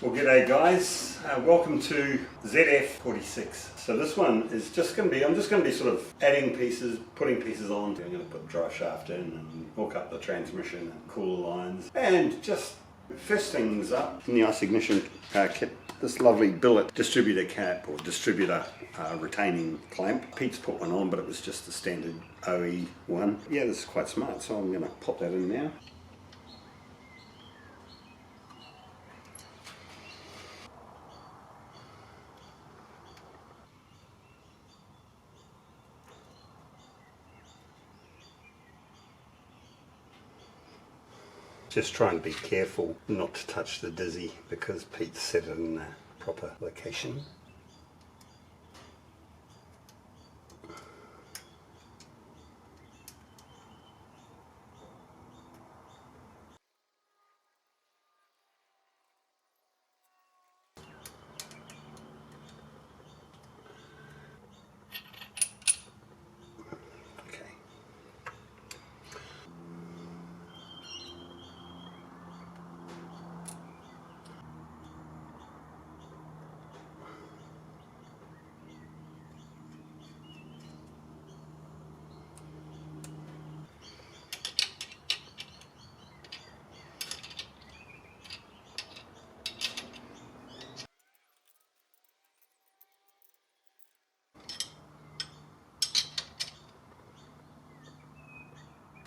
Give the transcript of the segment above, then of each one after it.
Well, g'day guys, welcome to ZF46. So this one is just going to be, I'm just going to be sort of adding pieces, putting pieces on. I'm going to put the drive shaft in and hook up the transmission and cooler lines and just first things up in the ICE ignition kit, this lovely billet distributor cap or distributor retaining clamp. Pete's put one on, but it was just the standard OE one. Yeah, this is quite smart, so I'm going to pop that in now. Just try and be careful not to touch the dizzy because Pete set it in a proper location.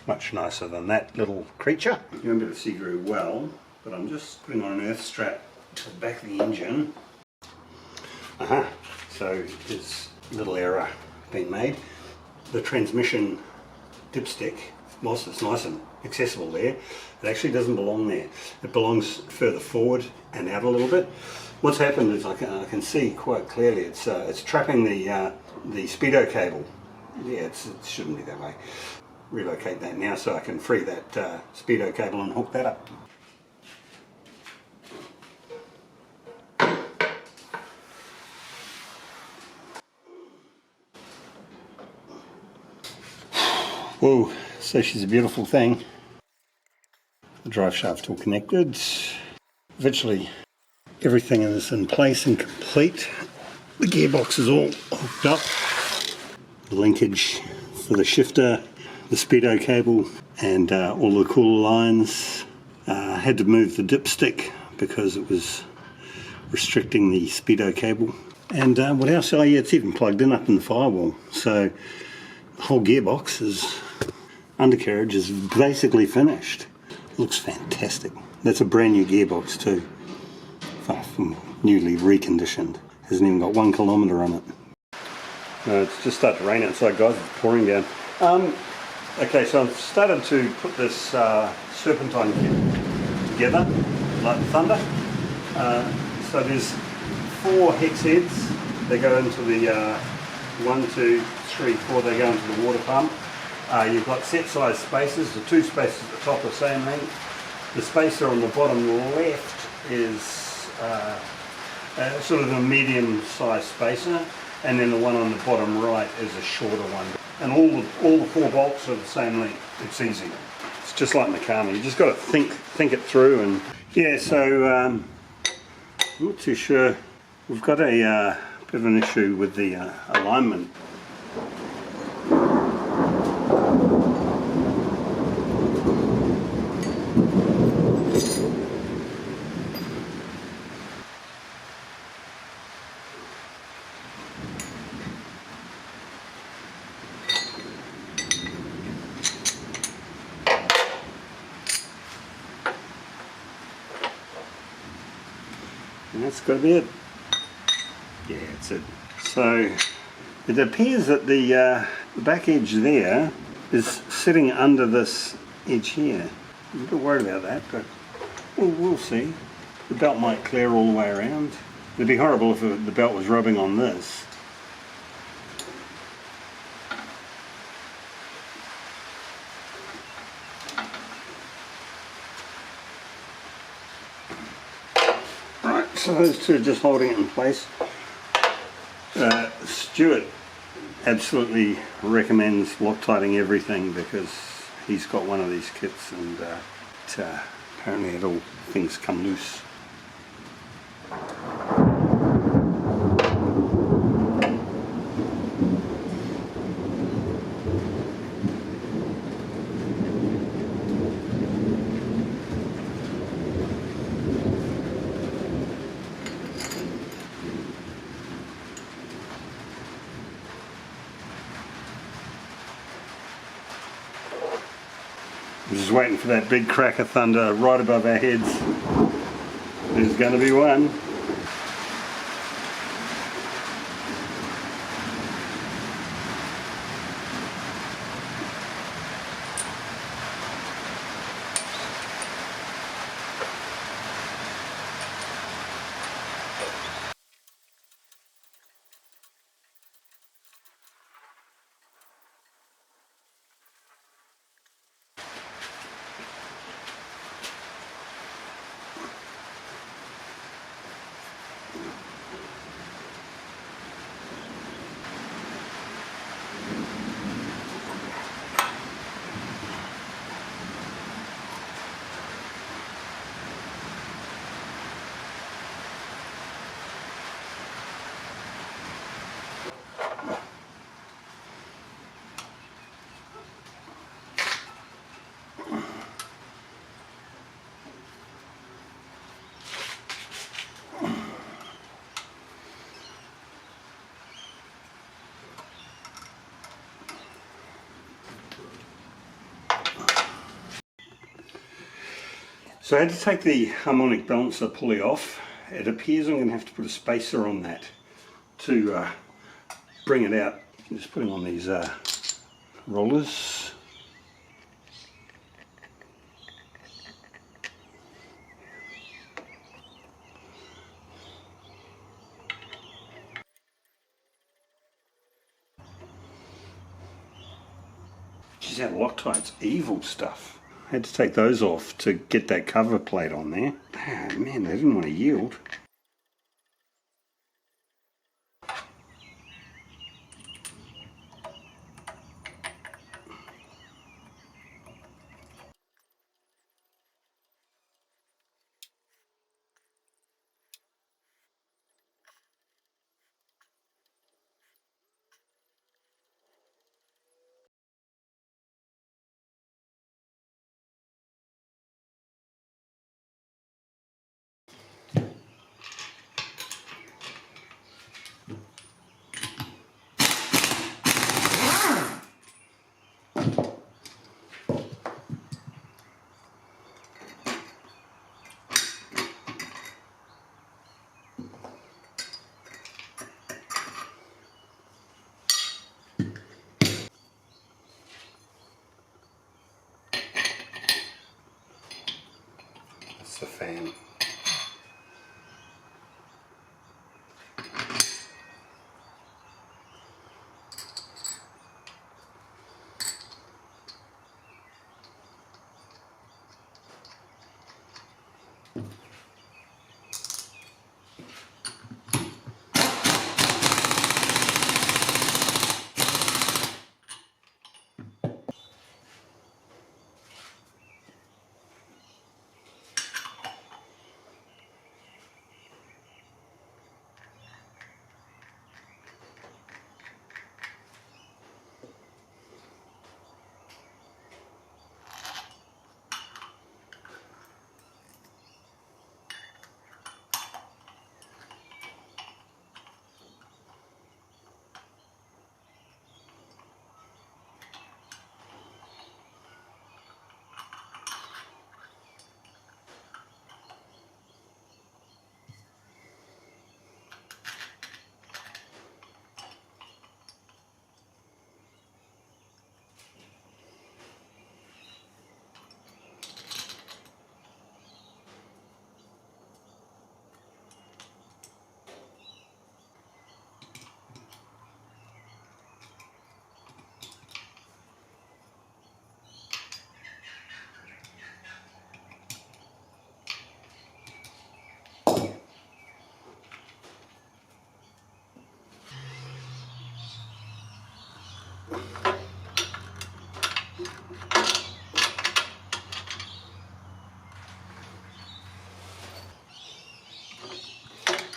Much nicer than that little creature. You won't be able to see very well, but I'm just putting on an earth strap to the back of the engine. So there's a little error being made. The transmission dipstick, whilst it's nice and accessible there, it actually doesn't belong there. It belongs further forward and out a little bit. What's happened is I can see quite clearly it's trapping the speedo cable. Yeah, it shouldn't be that way. Relocate that now so I can free that speedo cable and hook that up. Whoa, so she's a beautiful thing. The drive shaft's all connected. Virtually everything is in place and complete. The gearbox is all hooked up. The linkage for the shifter, the speedo cable and all the cooler lines. Had to move the dipstick because it was restricting the speedo cable. And what else? Oh yeah, it's even plugged in up in the firewall. So the whole gearbox undercarriage is basically finished. Looks fantastic. That's a brand new gearbox too. Newly reconditioned. Hasn't even got 1 kilometre on it. It's just started to rain outside guys, it's pouring down. Okay, so I've started to put this Serpentine kit together, like thunder. So there's 4 hex heads. They go into the 1, 2, 3, 4. They go into the water pump. You've got set size spacers. The 2 spacers at the top are the same length. The spacer on the bottom left is sort of a medium size spacer, and then the one on the bottom right is a shorter one. And all the 4 bolts are the same length. It's easy. It's just like Nakama. You just got to think it through. And yeah, so I'm not too sure. We've got a bit of an issue with the alignment. And that's got to be it. Yeah, that's it. So it appears that the back edge there is sitting under this edge here. I'm a bit worried about that, but we'll see. The belt might clear all the way around. It'd be horrible if the belt was rubbing on this. So those two are just holding it in place. Stuart absolutely recommends Loctiting everything because he's got one of these kits and apparently it all things come loose. just waiting for that big crack of thunder right above our heads. There's going to be one. So I had to take the harmonic balancer pulley off. It appears I'm going to have to put a spacer on that to bring it out. I'm just putting on these rollers. Geez, that Loctite's evil stuff. I had to take those off to get that cover plate on there. Ah, man, they didn't want to yield. The fan.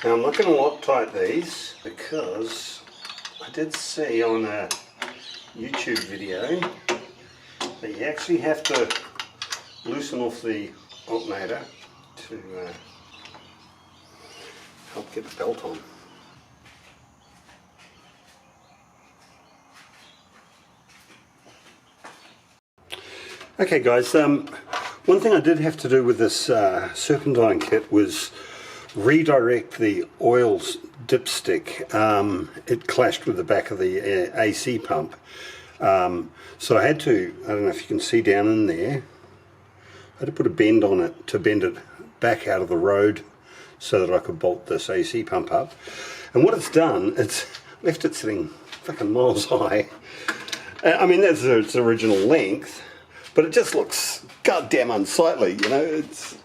Now I'm not going to Loctite these because I did see on a YouTube video that you actually have to loosen off the alternator to help get the belt on. Okay guys, one thing I did have to do with this Serpentine kit was redirect the oil dipstick. It clashed with the back of the AC pump. So I had to, I don't know if you can see down in there, I had to put a bend on it to bend it back out of the road so that I could bolt this AC pump up. And what it's done, it's left it sitting fucking miles high. I mean, that's its original length, but it just looks goddamn unsightly, you know. It's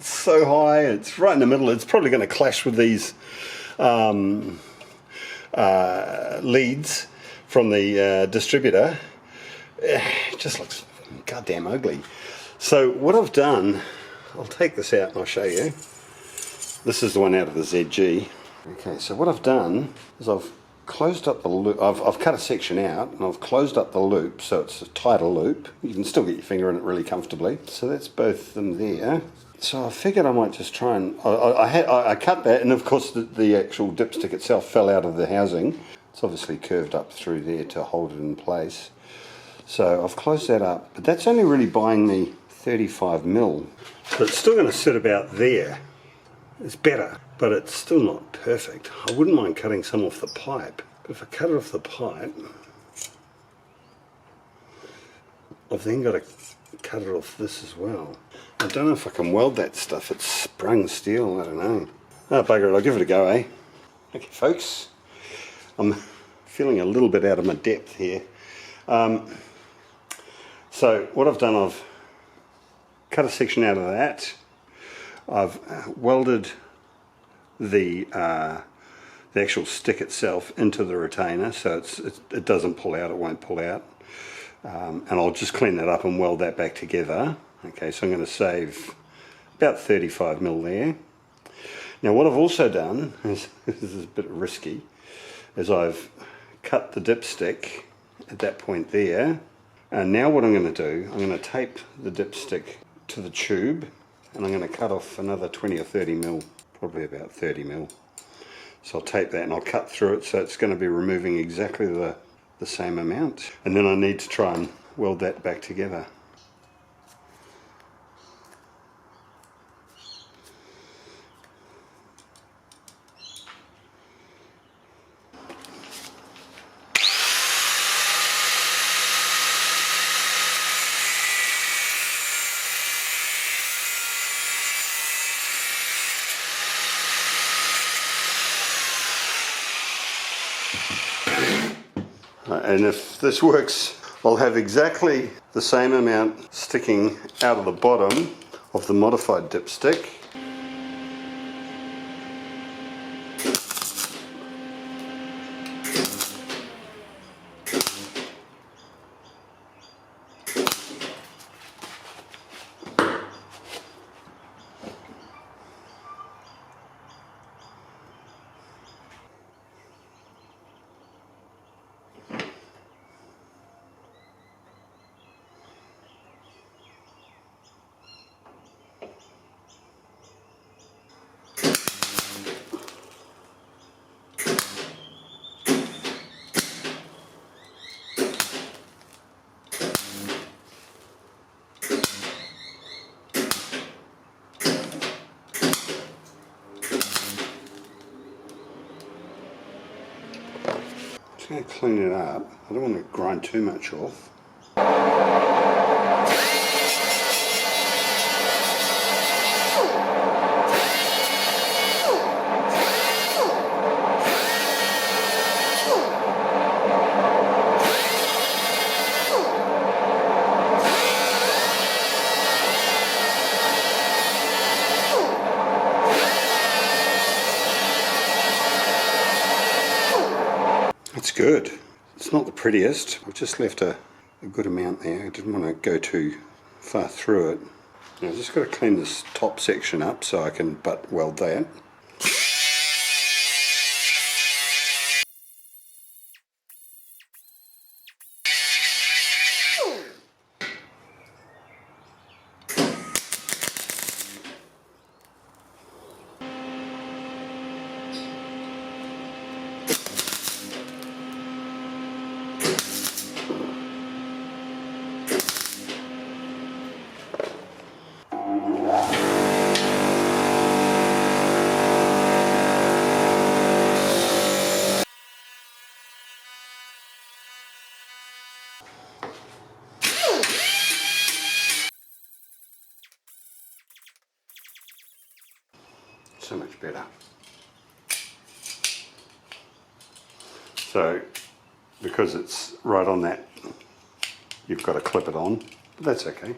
so high, it's right in the middle. It's probably going to clash with these leads from the distributor. It just looks goddamn ugly. So what I've done, I'll take this out and I'll show you. This is the one out of the ZG. Okay, so what I've done is I've closed up the loop. I've cut a section out and I've closed up the loop so it's a tighter loop. You can still get your finger in it really comfortably. So that's both of them there. So I figured I might just try and, I cut that, and of course the actual dipstick itself fell out of the housing. It's obviously curved up through there to hold it in place. So I've closed that up, but that's only really buying me 35mm. But it's still going to sit about there. It's better, but it's still not perfect. I wouldn't mind cutting some off the pipe, but if I cut it off the pipe, I've then got to cut it off this as well. I don't know if I can weld that stuff. It's sprung steel, I don't know. Oh, bugger it, I'll give it a go, eh? Okay, folks, I'm feeling a little bit out of my depth here. So what I've done, I've cut a section out of that. I've welded the actual stick itself into the retainer, so it doesn't pull out, it won't pull out. And I'll just clean that up and weld that back together. Okay, so I'm going to save about 35mm there. Now what I've also done, is, this is a bit risky, is I've cut the dipstick at that point there. And now what I'm going to do, I'm going to tape the dipstick to the tube, and I'm going to cut off another 20 or 30mm, probably about 30mm. So I'll tape that and I'll cut through it, so it's going to be removing exactly the same amount. And then I need to try and weld that back together. And if this works, I'll have exactly the same amount sticking out of the bottom of the modified dipstick. I'm going to clean it up. I don't want to grind too much off. It's good. It's not the prettiest. I've just left a good amount there. I didn't want to go too far through it. Now I've just got to clean this top section up so I can butt weld that. so much better. So because it's right on that, you've got to clip it on, but that's okay.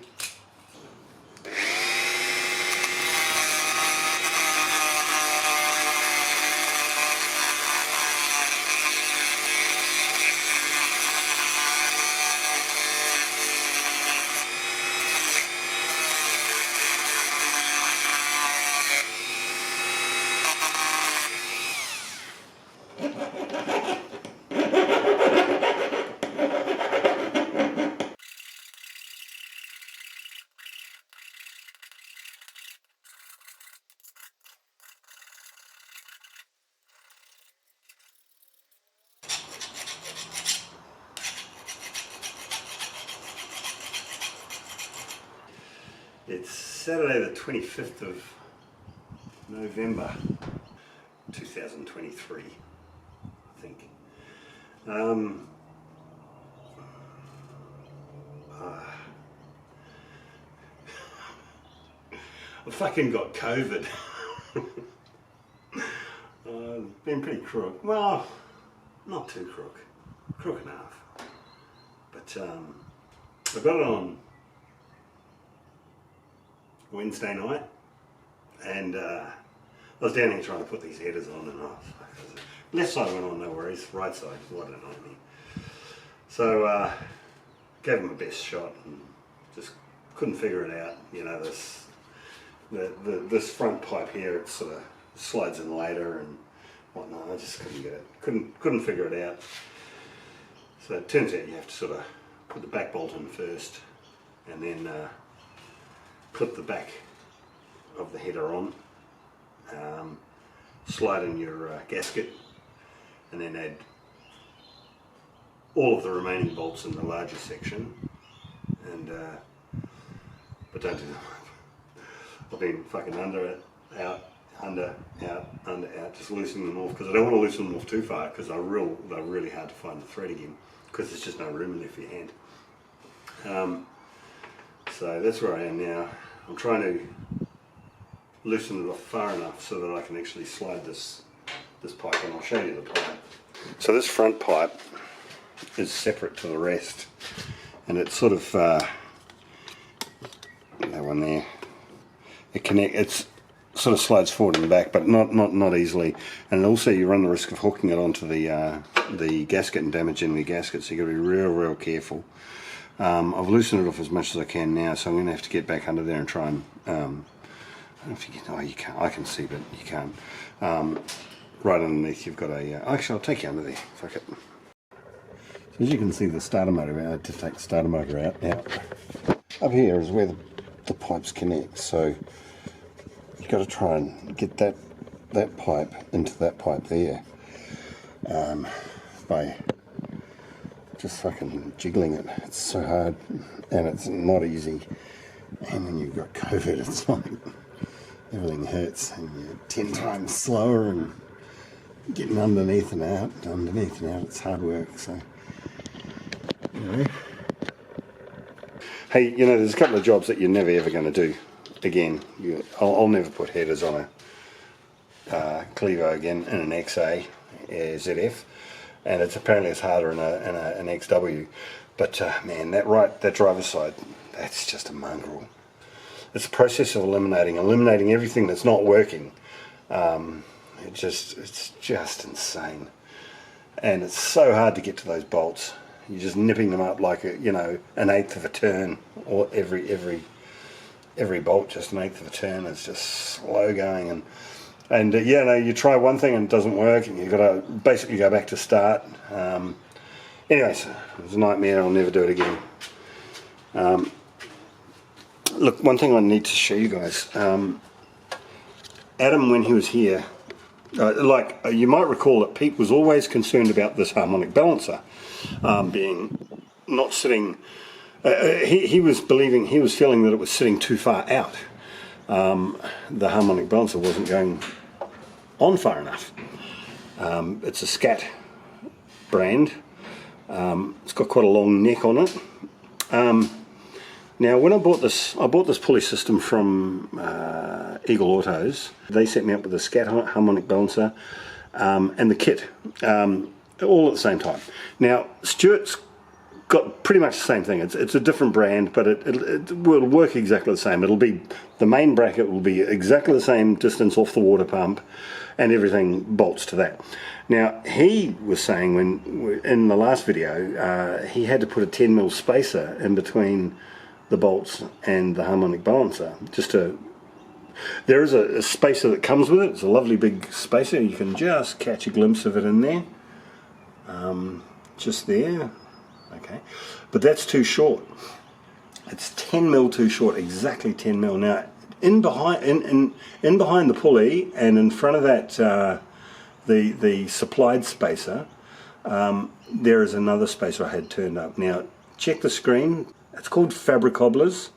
It's Saturday the 25th of November 2023, I think. I fucking got COVID. Been pretty crook. Well, not too crook. Crook enough. But I got it on Wednesday night, and I was down here trying to put these headers on, and left side went on, no worries, right side, why don't I mean. So gave them a best shot and just couldn't figure it out. You know, this front pipe here, it sort of slides in later and whatnot. I just couldn't get it, couldn't figure it out. So it turns out you have to sort of put the back bolt in first, and then clip the back of the header on, slide in your gasket, and then add all of the remaining bolts in the larger section. And but don't do that. I've been fucking under it, out, under, out, under, out, just loosening them off, because I don't want to loosen them off too far, because they're really hard to find the thread again, because there's just no room in there for your hand. So that's where I am now. I'm trying to loosen it off far enough so that I can actually slide this pipe, and I'll show you the pipe. So this front pipe is separate to the rest, and it's sort of that one there. It's sort of slides forward and back, but not easily. And also you run the risk of hooking it onto the gasket and damaging the gasket, so you got to be real careful. I've loosened it off as much as I can now, so I'm going to have to get back under there and try and, I don't know if you can, oh you can't, I can see but you can't. Right underneath you've got a, actually I'll take you under there, fuck it. So as you can see the starter motor, I had to take the starter motor out. Now, up here is where the pipes connect, so you've got to try and get that pipe into that pipe there by just fucking jiggling it. It's so hard and it's not easy, and when you've got COVID it's like everything hurts and you're 10 times slower, and getting underneath and out, it's hard work. So you know, hey, you know, there's a couple of jobs that you're never ever going to do again. I'll never put headers on a Clevo again in an XA ZF, and it's apparently it's harder in an XW. But man, that driver's side, that's just a mongrel. It's a process of eliminating everything that's not working. It's just insane, and it's so hard to get to those bolts. You're just nipping them up like an 1/8 of a turn, or every bolt just an 1/8 of a turn. It's just slow going, and you try one thing and it doesn't work, and you've got to basically go back to start. Anyways, it was a nightmare. I'll never do it again. Look, one thing I need to show you guys. Adam, when he was here, you might recall that Pete was always concerned about this harmonic balancer being not sitting. He was feeling that it was sitting too far out. The harmonic balancer wasn't going on far enough. It's a Scat brand. It's got quite a long neck on it. Now, when I bought this pulley system from Eagle Autos. They set me up with a scat harmonic balancer and the kit, all at the same time. Now, Stuart's got pretty much the same thing. It's a different brand, but it will work exactly the same. It'll be, the main bracket will be exactly the same distance off the water pump, and everything bolts to that. Now, he was saying when in the last video, he had to put a 10mm spacer in between the bolts and the harmonic balancer. There is a spacer that comes with it. It's a lovely big spacer. You can just catch a glimpse of it in there. Just there. Okay, but that's too short. It's 10mm too short, exactly 10mm. Now, in behind the pulley and in front of that, the supplied spacer, there is another spacer I had turned up. Now, check the screen. It's called Fabricobblers.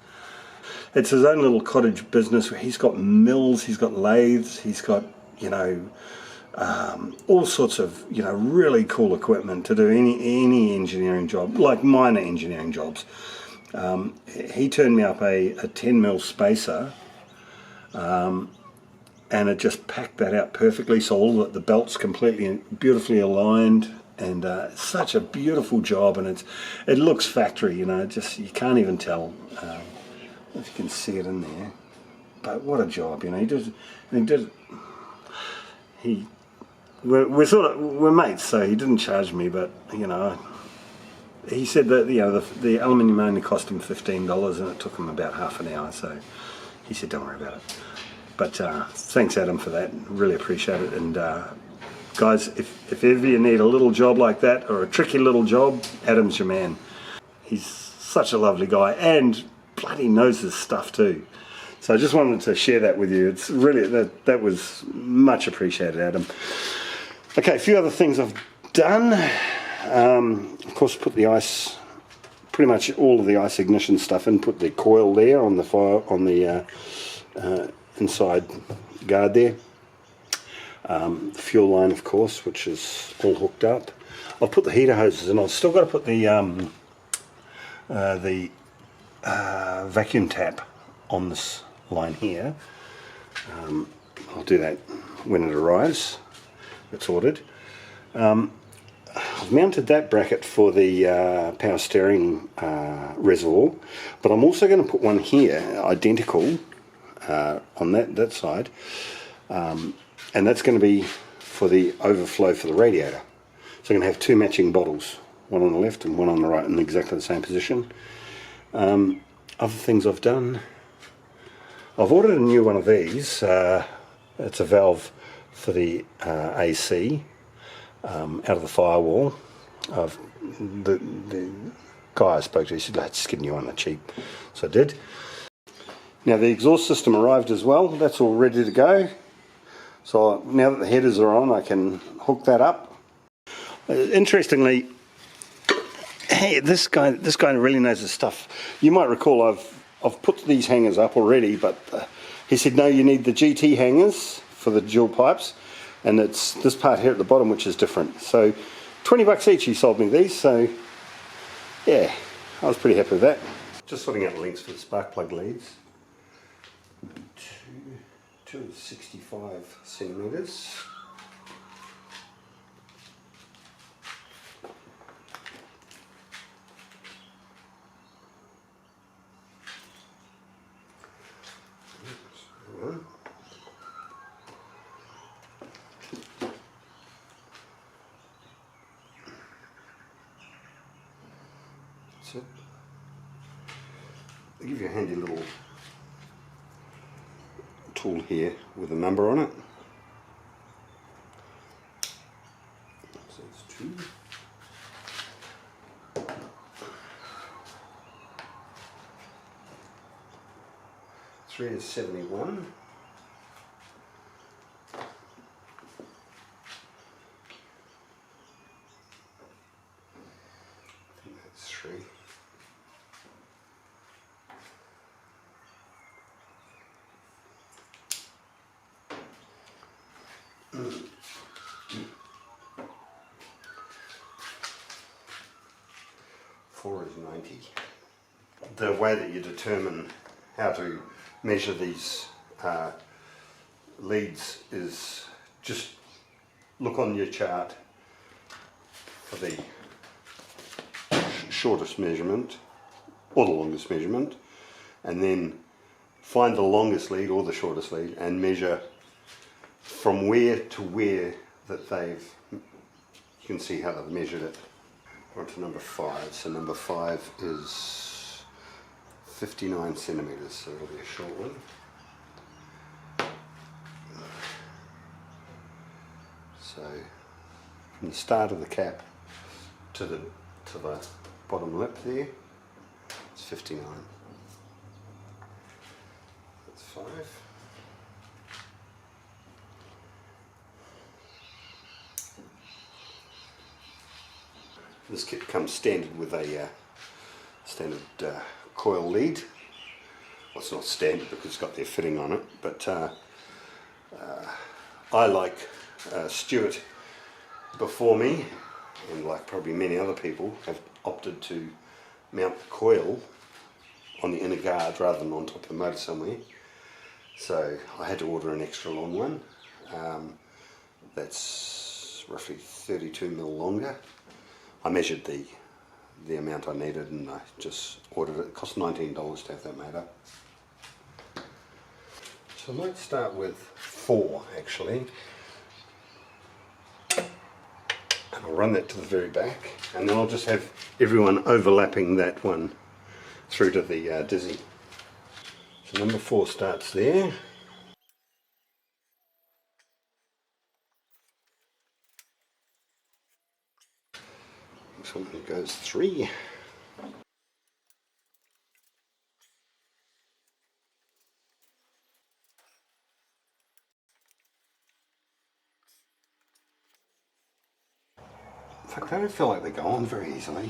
It's his own little cottage business where he's got mills, he's got lathes, he's got, you know, all sorts of, you know, really cool equipment to do any engineering job, like minor engineering jobs. He turned me up a 10mm spacer, and it just packed that out perfectly, so all the belts completely beautifully aligned, and such a beautiful job, and it looks factory, you know, just you can't even tell if you can see it in there. But what a job, you know. We're mates, so he didn't charge me, but you know, he said that, you know, the aluminium only cost him $15 and it took him about half an hour, so he said don't worry about it. But thanks Adam for that, really appreciate it. And guys, if ever you need a little job like that, or a tricky little job, Adam's your man. He's such a lovely guy and bloody knows his stuff too. So I just wanted to share that with you. It's really, that was much appreciated, Adam. Okay, a few other things I've done. Of course, put the ice, pretty much all of the ice ignition stuff in. Put the coil there on the fire, on the inside guard there. The fuel line, of course, which is all hooked up. I've put the heater hoses in. I've still got to put the vacuum tap on this line here. I'll do that when it arrives. It's ordered. I've mounted that bracket for the power steering reservoir, but I'm also going to put one here, identical, on that side, and that's going to be for the overflow for the radiator. So I'm going to have two matching bottles, one on the left and one on the right, in exactly the same position. Other things I've done, I've ordered a new one of these. It's a valve for the AC out of the firewall. The guy I spoke to, he said, let's just get a new one, they're cheap. So I did. Now the exhaust system arrived as well. That's all ready to go. So now that the headers are on, I can hook that up. Interestingly, hey, this guy really knows his stuff. You might recall I've put these hangers up already, but he said no, you need the GT hangers for the dual pipes, and it's this part here at the bottom which is different. So 20 bucks each he sold me these, so yeah, I was pretty happy with that. Just sorting out the links for the spark plug leads. 265 centimeters. That's it. I'll give you a handy little tool here with a number on it. So it's 2. Three is 71. I think that's 3. Four is 90. the way that you determine how to measure these leads is just look on your chart for the shortest measurement or the longest measurement, and then find the longest lead or the shortest lead and measure from where to where that you can see how they've measured it. We're on to number 5. So number 5 is 59 centimeters, so it'll be a short one. So from the start of the cap to the bottom lip there, it's 59. That's 5. This kit comes standard with a standard coil lead. Well, it's not standard because it's got their fitting on it, but I, like Stuart before me, and like probably many other people, have opted to mount the coil on the inner guard rather than on top of the motor somewhere. So I had to order an extra long one. That's roughly 32 mil longer. I measured the amount I needed and I just ordered it. It cost $19 to have that made up. So I might start with 4 actually. And I'll run that to the very back, and then I'll just have everyone overlapping that one through to the dizzy. So number 4 starts there. Next one goes 3. In fact, I don't feel like they go on very easily.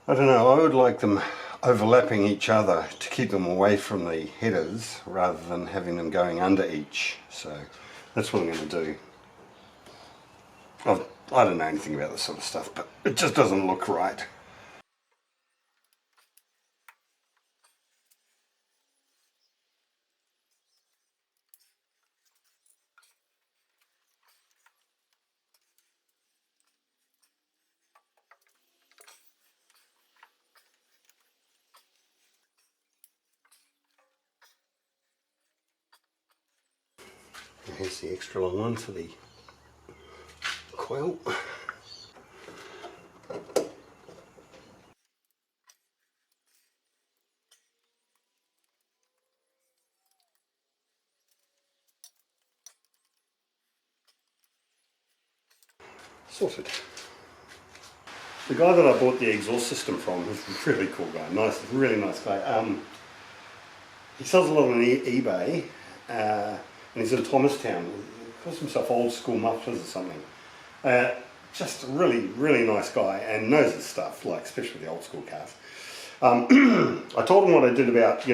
I don't know, I would like them overlapping each other to keep them away from the headers rather than having them going under each. So that's what I'm going to do. I don't know anything about this sort of stuff, but it just doesn't look right. Here's the extra long one for the coil. Sorted. The guy that I bought the exhaust system from was a really cool guy, really nice guy. He sells a lot on eBay, and he's in Thomastown. He calls himself Old School Mufflers or something. Just a really nice guy and knows his stuff, like especially the old school cars. I told him what I did about,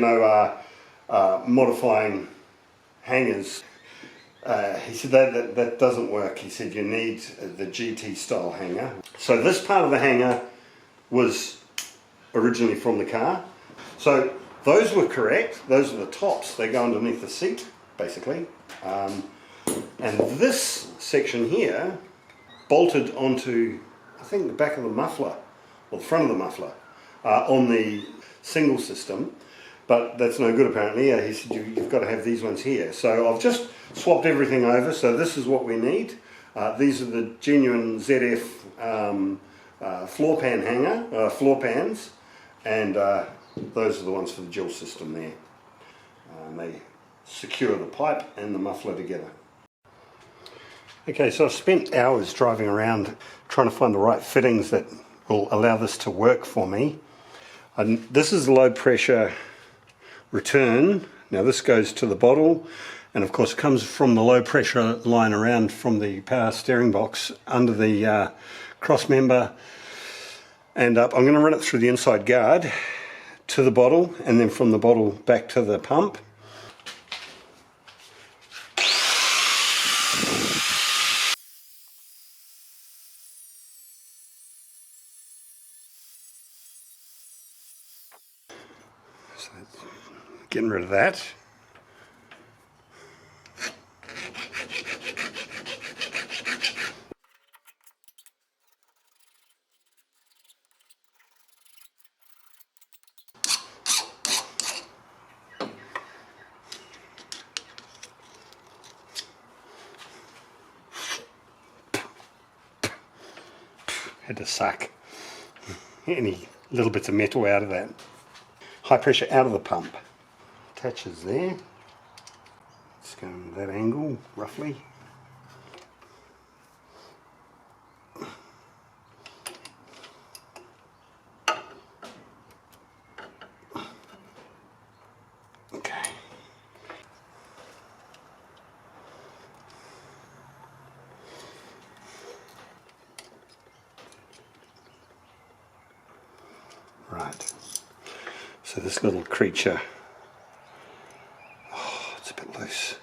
modifying hangers. He said that doesn't work. He said you need the GT style hanger. So this part of the hanger was originally from the car. So those were correct. Those are the tops. They go underneath the seat, basically. And this section here bolted onto, I think, the back of the muffler, or the front of the muffler, on the single system. But that's no good apparently. He said you've got to have these ones here. So I've just swapped everything over. So this is what we need. These are the genuine ZF floor pans, and those are the ones for the dual system there. They secure the pipe and the muffler together. Okay, so I've spent hours driving around trying to find the right fittings that will allow this to work for me. And this is low pressure return. Now this goes to the bottle, and of course comes from the low pressure line around from the power steering box under the cross member and up. I'm going to run it through the inside guard to the bottle, and then from the bottle back to the pump. So getting rid of that. Had to suck any little bits of metal out of that. High pressure out of the pump. Attaches there. It's going that angle, roughly. Okay. Right, so this little creature, oh, it's a bit loose.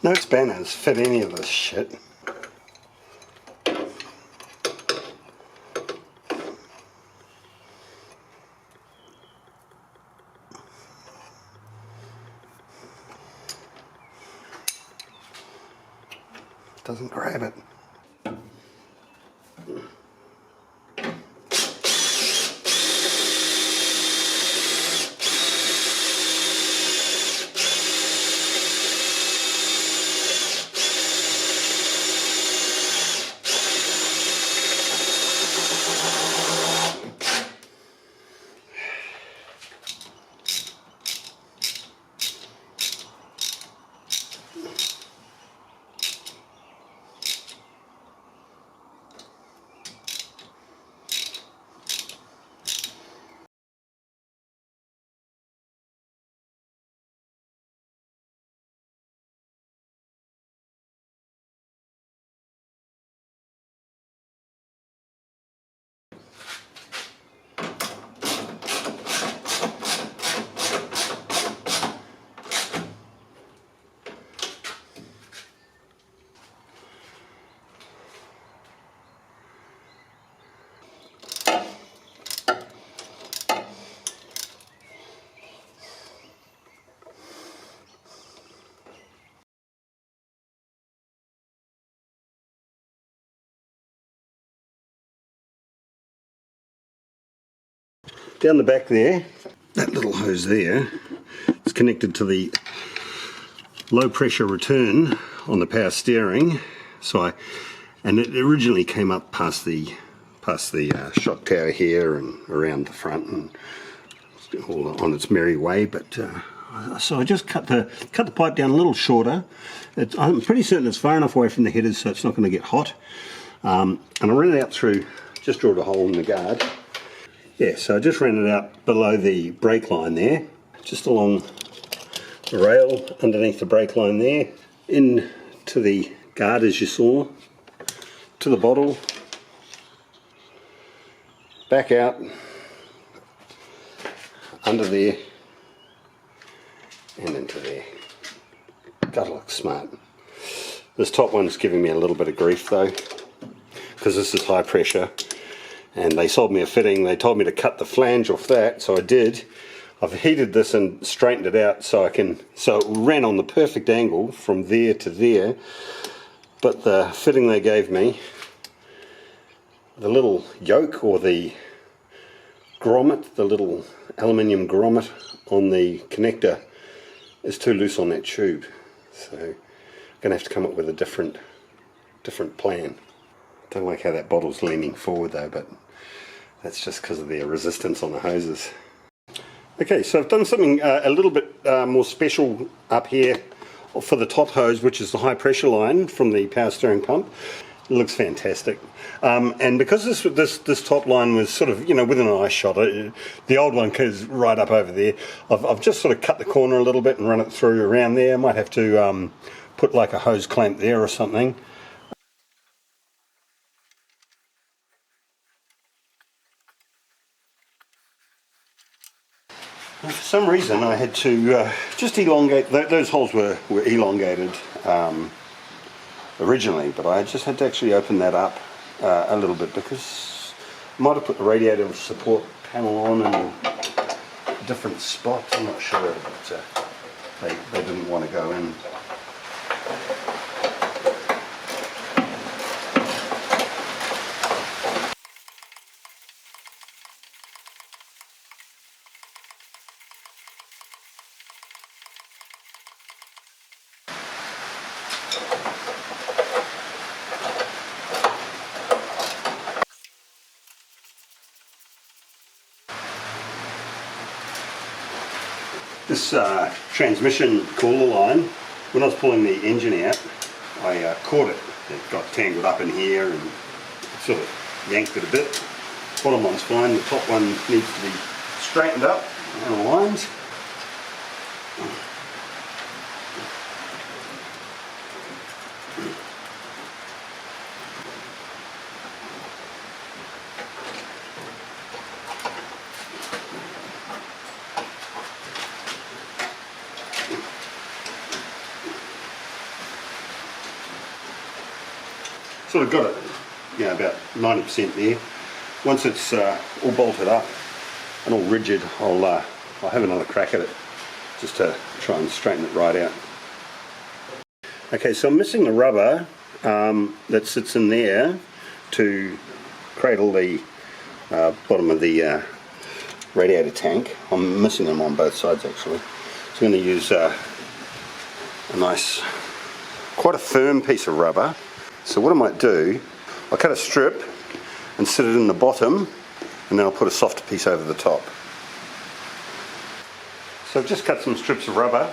No spanners fit any of this shit. Doesn't grab it. Down the back there, that little hose there is connected to the low pressure return on the power steering. And it originally came up past the shock tower here and around the front and all on its merry way. But so I just cut the pipe down a little shorter. I'm pretty certain it's far enough away from the headers so it's not going to get hot. And I ran it out through, just drilled a hole in the guard. Yeah, so I just ran it out below the brake line there, just along the rail underneath the brake line there, into the guard as you saw, to the bottle, back out, under there, and into there. Gotta look smart. This top one's giving me a little bit of grief though, because this is high pressure. And they sold me a fitting. They told me to cut the flange off that, so I did. I've heated this and straightened it out so it ran on the perfect angle from there to there. But the fitting they gave me, the little yoke or the grommet, the little aluminium grommet on the connector is too loose on that tube. So I'm going to have to come up with a different plan. Don't like how that bottle's leaning forward though, but that's just because of the resistance on the hoses. Okay, so I've done something a little bit more special up here for the top hose, which is the high pressure line from the power steering pump. It looks fantastic. And because this top line was sort of, within an eye shot, the old one is right up over there. I've just sort of cut the corner a little bit and run it through around there. I might have to put like a hose clamp there or something. some reason I had to just elongate, those holes were elongated originally, but I just had to actually open that up a little bit because I might have put the radiator support panel on in a different spot. I'm not sure, but they didn't want to go in. This transmission cooler line, when I was pulling the engine out, I caught it. It got tangled up in here and sort of yanked it a bit. Bottom one's fine, the top one needs to be straightened up and aligned. Sort of got it, about 90% there. Once it's all bolted up and all rigid, I'll have another crack at it just to try and straighten it right out. Okay, so I'm missing the rubber that sits in there to cradle the bottom of the radiator tank. I'm missing them on both sides actually. So I'm going to use a nice, quite a firm piece of rubber. So what I might do, I'll cut a strip and sit it in the bottom, and then I'll put a softer piece over the top. So I've just cut some strips of rubber.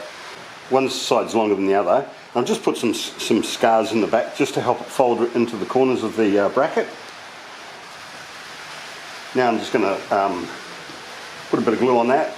One side's longer than the other. I'll just put some scars in the back just to help it fold into the corners of the bracket. Now I'm just going to put a bit of glue on that.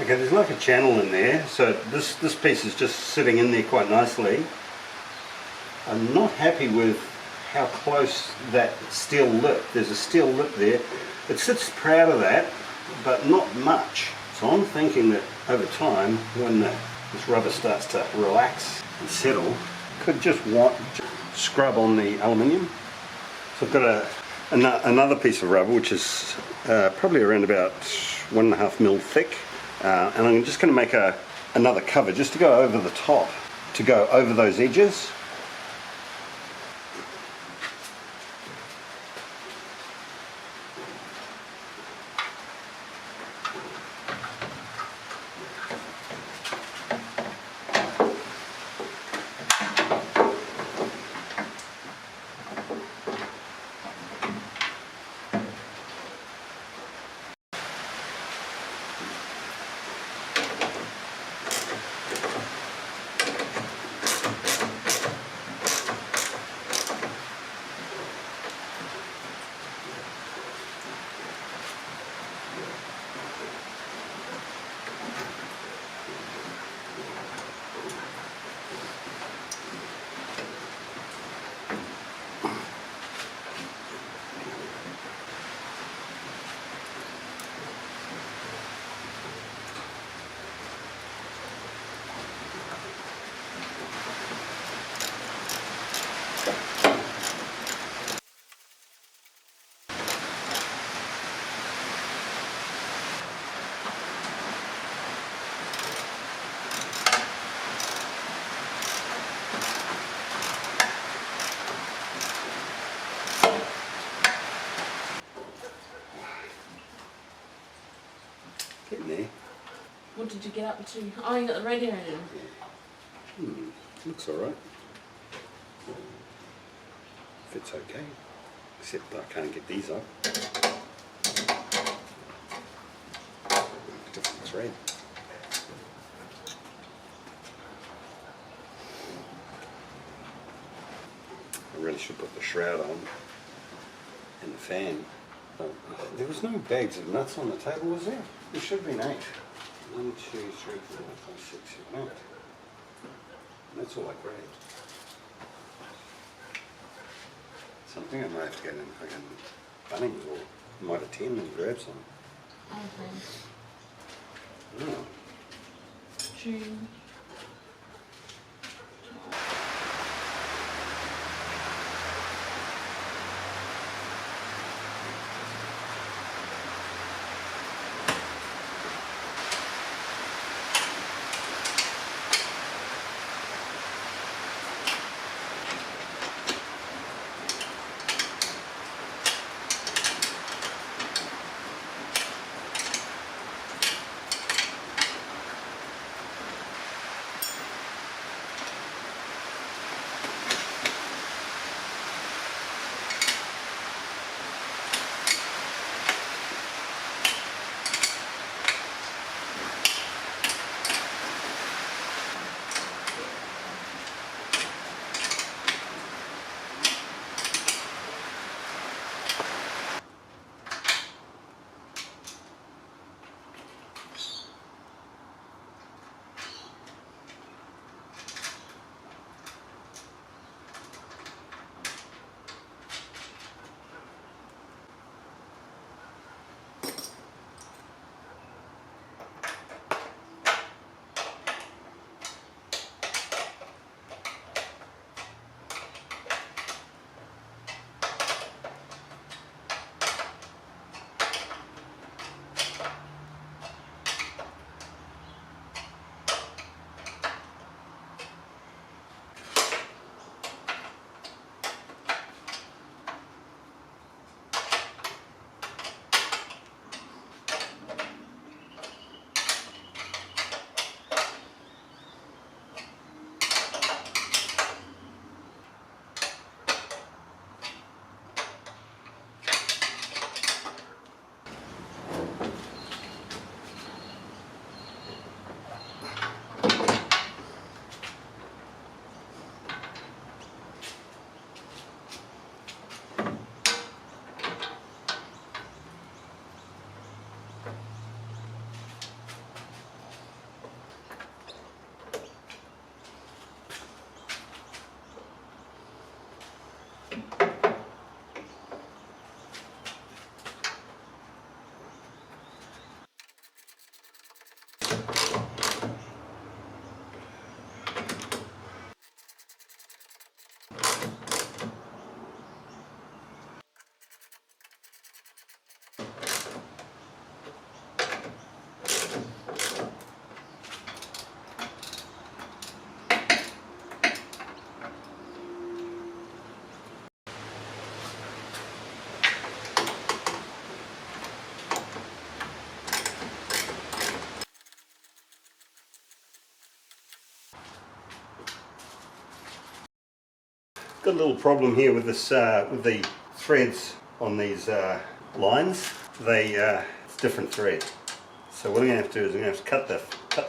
Okay, there's like a channel in there, so this piece is just sitting in there quite nicely. I'm not happy with how close that steel lip, there's a steel lip there. It sits proud of that, but not much. So I'm thinking that over time, when this rubber starts to relax and settle, could just scrub on the aluminium. So I've got another piece of rubber, which is probably around about 1.5 mil thick. And I'm just going to make another cover just to go over the top, to go over those edges. There. What did you get up to? Oh, you got the radiator in. Looks alright. Fits okay. Except I can't get these up. Different thread. should put the shroud on and the fan. There was no bags of nuts on the table, was there? There should have been 8. 1, 2, 3, 4, 5, 6, 7, 8. That's all I grabbed. Something I might have to get in fucking Bunnings or might attend and grab some. Okay. Oh. June. Got a little problem here with this, with the threads on these lines. It's different thread. So what I'm going to have to do is I'm going to have to cut the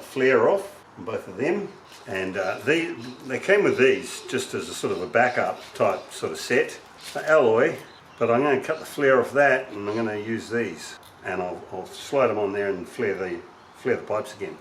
flare off on both of them. And they came with these just as a sort of a backup type sort of set. Alloy, but I'm going to cut the flare off that and I'm going to use these. And I'll slide them on there and flare the pipes again.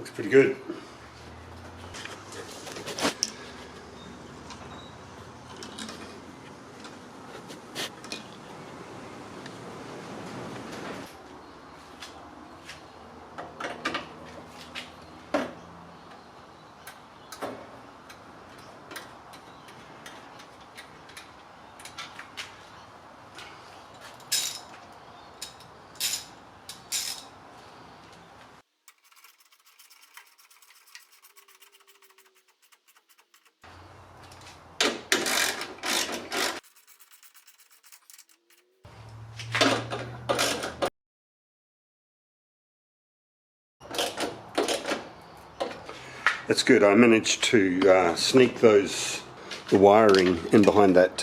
Looks pretty good. That's good. I managed to sneak the wiring in behind that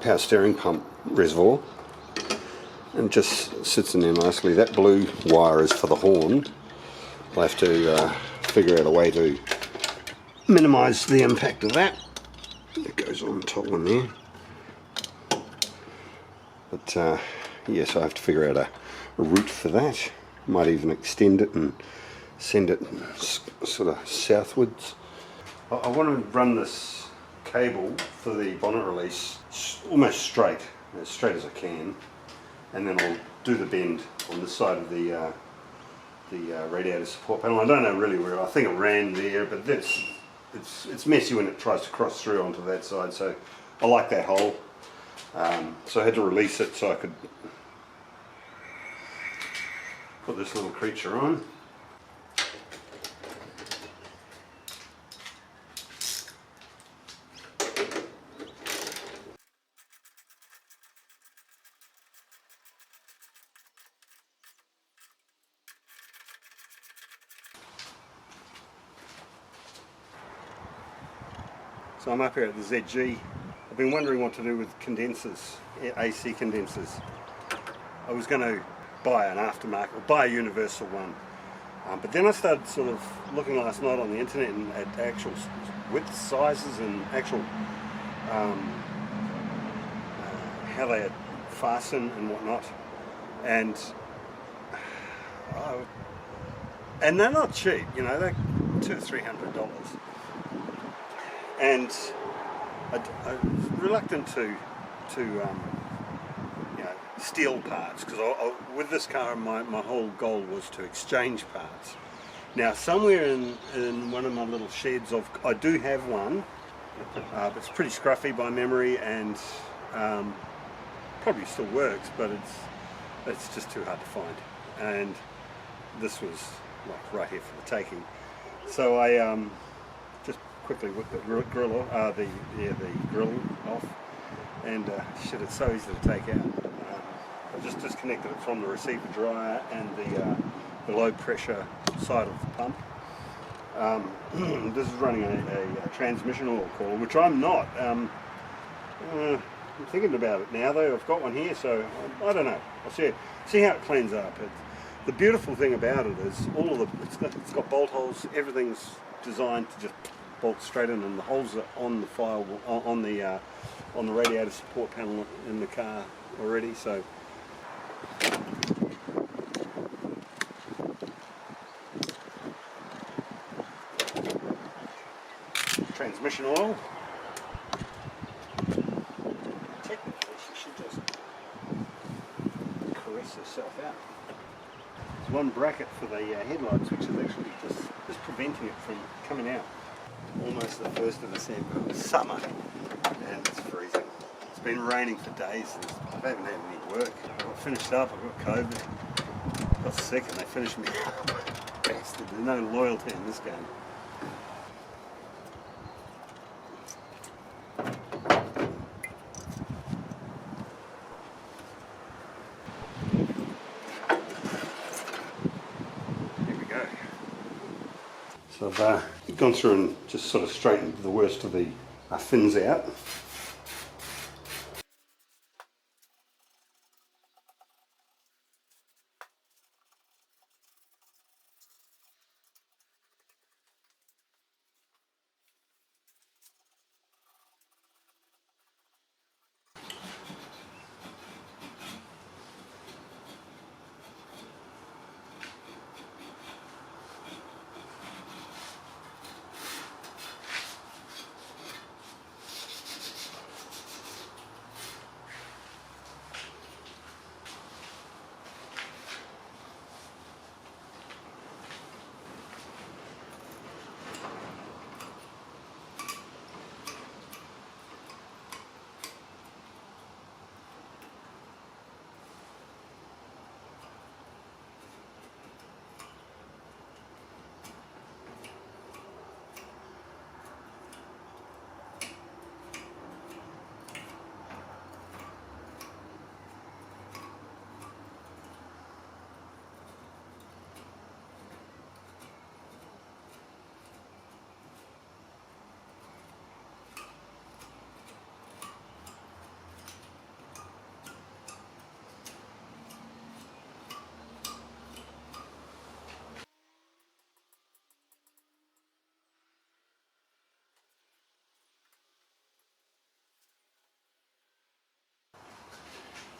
power steering pump reservoir, and just sits in there nicely. That blue wire is for the horn. I'll have to figure out a way to minimise the impact of that. It goes on the top one there. But yes, I have to figure out a route for that. Might even extend it and send it sort of southwards. I want to run this cable for the bonnet release almost straight, as straight as I can, and then I'll do the bend on this side of the radiator support panel. I don't know really where. I think it ran there, but it's messy when it tries to cross through onto that side. So I like that hole. So I had to release it so I could put this little creature on. So I'm up here at the ZG. I've been wondering what to do with condensers, AC condensers. I was going to buy an aftermarket, or buy a universal one. But then I started sort of looking last night on the internet and at actual width sizes and actual how they fasten and whatnot. And they're not cheap, you know, they're $200 to $300. And I'm reluctant to steal parts, because with this car my whole goal was to exchange parts. Now somewhere in one of my little sheds I do have one, but it's pretty scruffy by memory, and probably still works, but it's just too hard to find, and this was like right here for the taking. So I just quickly whipped the grill off, the grill off, and shit, it's so easy to take out. I just disconnected it from the receiver dryer and the low pressure side of the pump. This is running a transmission oil cooler, which I'm not. I'm thinking about it now though. I've got one here, so I don't know. I'll see how it cleans up. The beautiful thing about it is it's got bolt holes. Everything's designed to just bolt straight in, and the holes are on the firewall, on the radiator support panel in the car already. So transmission oil. Technically, she should just caress herself out. There's one bracket for the headlights, which is actually just preventing it from coming out. Almost the 1st of December, summer, and it's freezing. It's been raining for days, and I haven't had any work. I got finished up, I got COVID, got sick, and they finished me up. Bastard, there's no loyalty in this game. So I've gone through and just sort of straightened the worst of the fins out.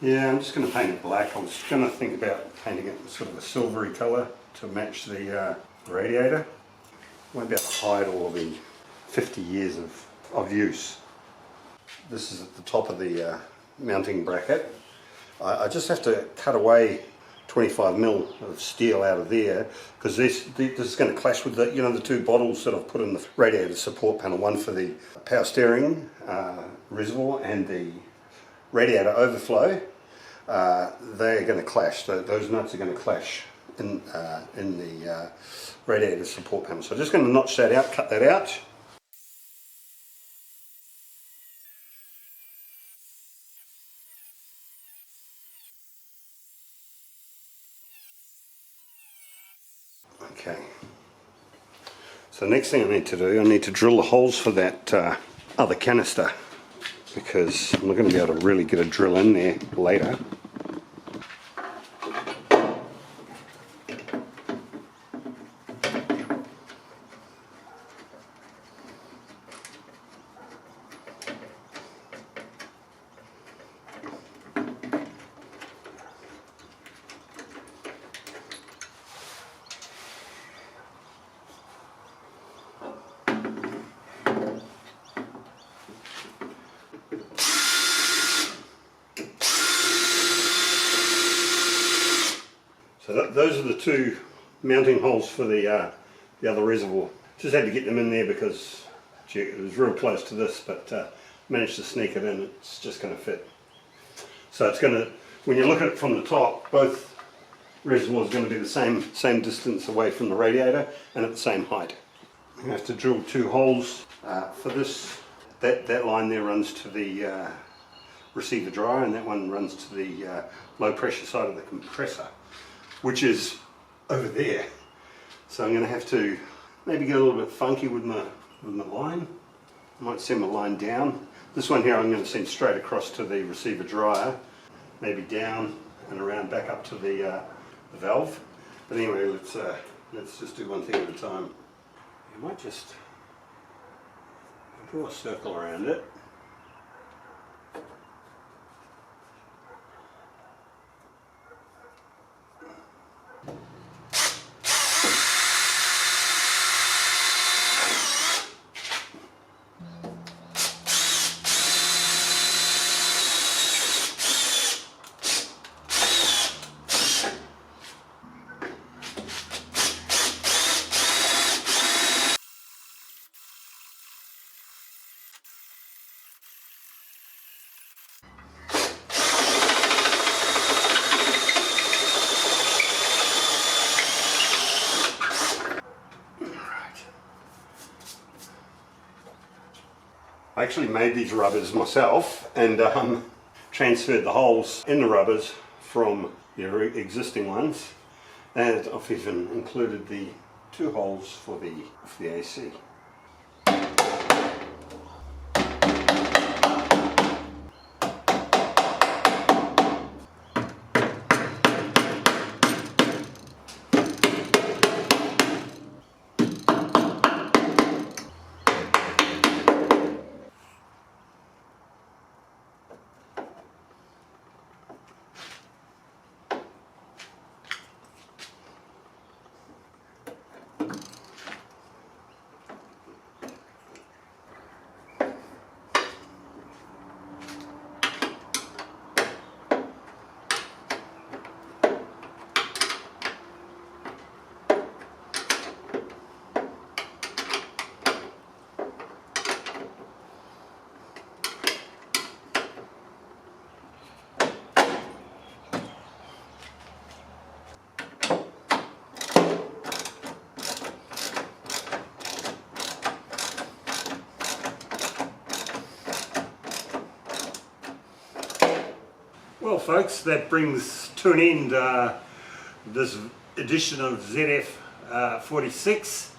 Yeah, I'm just going to paint it black. I was going to think about painting it sort of a silvery colour to match the radiator. Won't be able to hide all the 50 years of use. This is at the top of the mounting bracket. I just have to cut away 25mm of steel out of there because this is going to clash with the, the two bottles that I've put in the radiator support panel, one for the power steering reservoir and the radiator overflow. They're going to clash. Those nuts are going to clash in the radiator support panel. So I'm just going to notch that out, cut that out. Okay. So the next thing I need to do, I need to drill the holes for that other canister, because I'm not going to be able to really get a drill in there later. So those are the two mounting holes for the other reservoir. Just had to get them in there because gee, it was real close to this, but managed to sneak it in. It's just going to fit. So it's going to, when you look at it from the top, both reservoirs are going to be the same distance away from the radiator and at the same height. You have to drill two holes for this. That line there runs to the receiver dryer, and that one runs to the low pressure side of the compressor, which is over there. So I'm going to have to maybe get a little bit funky with my line. I might send my line down. This one here I'm going to send straight across to the receiver dryer, maybe down and around back up to the valve. But anyway, let's just do one thing at a time. You might just draw a circle around it. I actually made these rubbers myself and transferred the holes in the rubbers from the existing ones, and I've even included the two holes for the AC. Well folks, that brings to an end this edition of ZF 46.